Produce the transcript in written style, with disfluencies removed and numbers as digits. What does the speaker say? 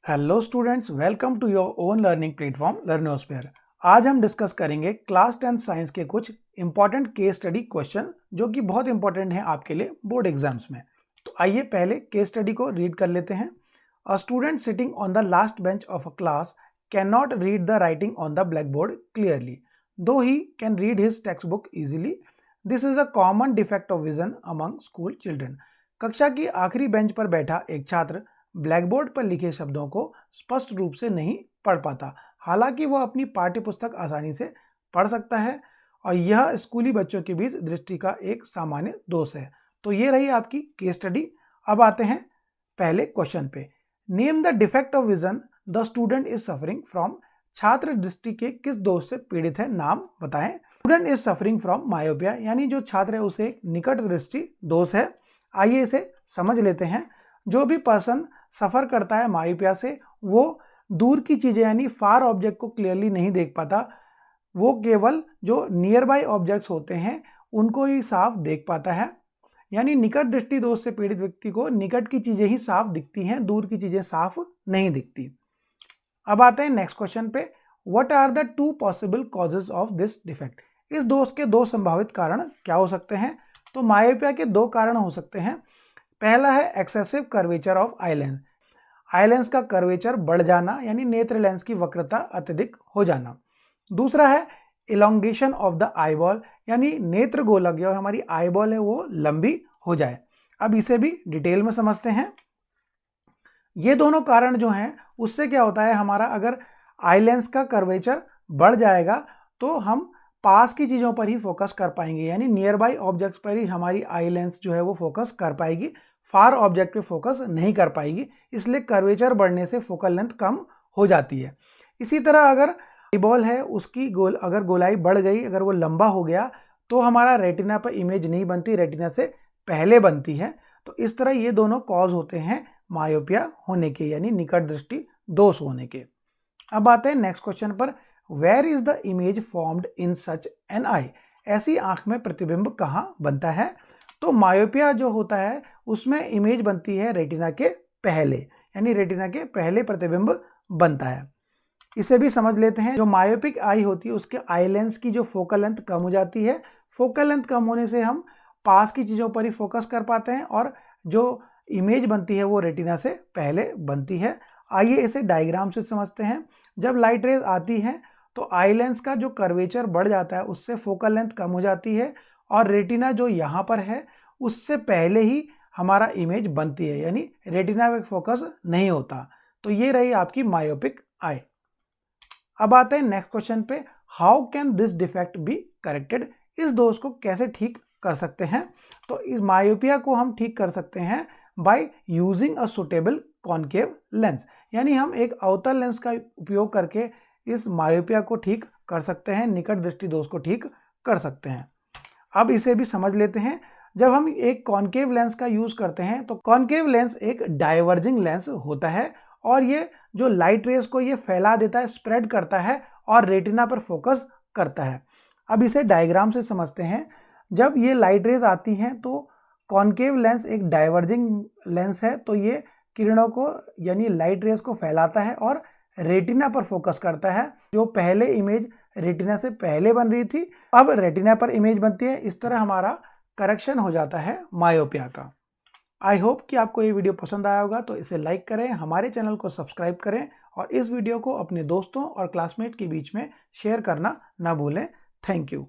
Hello students, welcome to your own learning platform Learnosphere. आज हम discuss करेंगे class 10 science के कुछ इंपॉर्टेंट केस स्टडी क्वेश्चन जो कि बहुत इंपॉर्टेंट हैं आपके लिए बोर्ड एग्जाम्स में। तो आइए पहले केस स्टडी को रीड कर लेते हैं। A student sitting on the last bench of a class can not read the writing on the black board clearly though he can read his text book easily. This is a common defect of vision among school children. कक्षा की आखिरी bench पर बैठा एक छात्र black board पर लिखे शब्दों को स्पष्ट रूप से नहीं पढ़ पाता, हालांकि वह अपनी पाठ्य पुस्तक आसानी से पढ़ सकता है और यह स्कूली बच्चों के बीच दृष्टि का एक सामान्य दोष है। तो ये रही आपकी केस स्टडी। अब आते हैं पहले क्वेश्चन पे। Name the defect of vision the student is suffering from. छात्र दृष्टि के किस दोष से पीड़ित है, नाम बताएं। Student is suffering from myopia, यानी जो छात्र है उसे एक निकट दृष्टि दोष है। आइए इसे समझ लेते हैं। जो भी पर्सन सफ़र करता है मायोपिया से, वो दूर की चीज़ें यानी फार ऑब्जेक्ट को क्लियरली नहीं देख पाता। वो केवल जो नियर बाय ऑब्जेक्ट्स होते हैं उनको ही साफ देख पाता है। यानी निकट दृष्टि दोष से पीड़ित व्यक्ति को निकट की चीज़ें ही साफ दिखती हैं, दूर की चीज़ें साफ नहीं दिखती। अब आते हैं नेक्स्ट क्वेश्चन पे। What are the two possible causes of this defect. इस दोष के दो संभावित कारण क्या हो सकते हैं। तो मायोपिया के दो कारण हो सकते हैं। पहला है excessive curvature of eye lens. Eye lens का कर्वेचर बढ़ जाना, यानी नेत्र लेंस की वक्रता अत्यधिक हो जाना। दूसरा है इलोंगेशन ऑफ द आईबॉल, यानी नेत्र गोलक जो हमारी आईबॉल है वो लंबी हो जाए। अब इसे भी डिटेल में समझते हैं। ये दोनों कारण जो हैं उससे क्या होता है, हमारा अगर आई लेंस का कर्वेचर बढ़ जाएगा तो हम पास की चीज़ों पर ही फोकस कर पाएंगे, यानी नियर बाई ऑब्जेक्ट्स पर ही हमारी आई लेंस जो है वो फोकस कर पाएगी, फार ऑब्जेक्ट पे फोकस नहीं कर पाएगी। इसलिए कर्वेचर बढ़ने से फोकल लेंथ कम हो जाती है। इसी तरह अगर आईबॉल है उसकी अगर गोलाई बढ़ गई, अगर वो लंबा हो गया तो हमारा रेटिना पर इमेज नहीं बनती, रेटिना से पहले बनती है। तो इस तरह ये दोनों कॉज होते हैं मायोपिया होने के, यानी निकट दृष्टि दोष होने के। अब आते हैं नेक्स्ट क्वेश्चन पर। Where is the image formed in such an eye. ऐसी आंख में प्रतिबिंब कहाँ बनता है। तो मायोपिया जो होता है उसमें इमेज बनती है रेटिना के पहले, यानी रेटिना के पहले प्रतिबिंब बनता है। इसे भी समझ लेते हैं। जो मायोपिक आई होती है उसके आई लेंस की जो फोकल लेंथ कम हो जाती है। फोकल लेंथ कम होने से हम पास की चीज़ों पर ही फोकस कर पाते हैं और जो इमेज बनती है वो रेटिना से पहले बनती है। आइए इसे डायग्राम से समझते हैं। जब लाइट रेज आती हैं तो आई लेंस का जो कर्वेचर बढ़ जाता है उससे फोकल लेंथ कम हो जाती है और रेटिना जो यहाँ पर है उससे पहले ही हमारा इमेज बनती है, यानी रेटिना पे फोकस नहीं होता। तो ये रही आपकी मायोपिक आई। अब आते हैं नेक्स्ट क्वेश्चन पे। How can this defect be corrected. इस दोष को कैसे ठीक कर सकते हैं। तो इस मायोपिया को हम ठीक कर सकते हैं by using a suitable concave lens, यानी हम एक अवतल लेंस का उपयोग करके इस मायोपिया को ठीक कर सकते हैं, निकट दृष्टि दोष को ठीक कर सकते हैं। अब इसे भी समझ लेते हैं। जब हम एक कॉनकेव लेंस का यूज करते हैं तो कॉनकेव लेंस एक डाइवर्जिंग लेंस होता है और ये जो लाइट रेज को ये फैला देता है, स्प्रेड करता है और रेटिना पर फोकस करता है। अब इसे डायग्राम से समझते हैं। जब ये लाइट रेज आती हैं तो कॉनकेव लेंस एक डाइवर्जिंग लेंस है, तो ये किरणों को यानी लाइट रेज को फैलाता है और रेटिना पर फोकस करता है। जो पहले इमेज रेटिना से पहले बन रही थी अब रेटिना पर इमेज बनती है। इस तरह हमारा करेक्शन हो जाता है मायोपिया का। आई होप कि आपको ये वीडियो पसंद आया होगा, तो इसे लाइक करें, हमारे चैनल को सब्सक्राइब करें और इस वीडियो को अपने दोस्तों और क्लासमेट के बीच में शेयर करना ना भूलें। Thank you.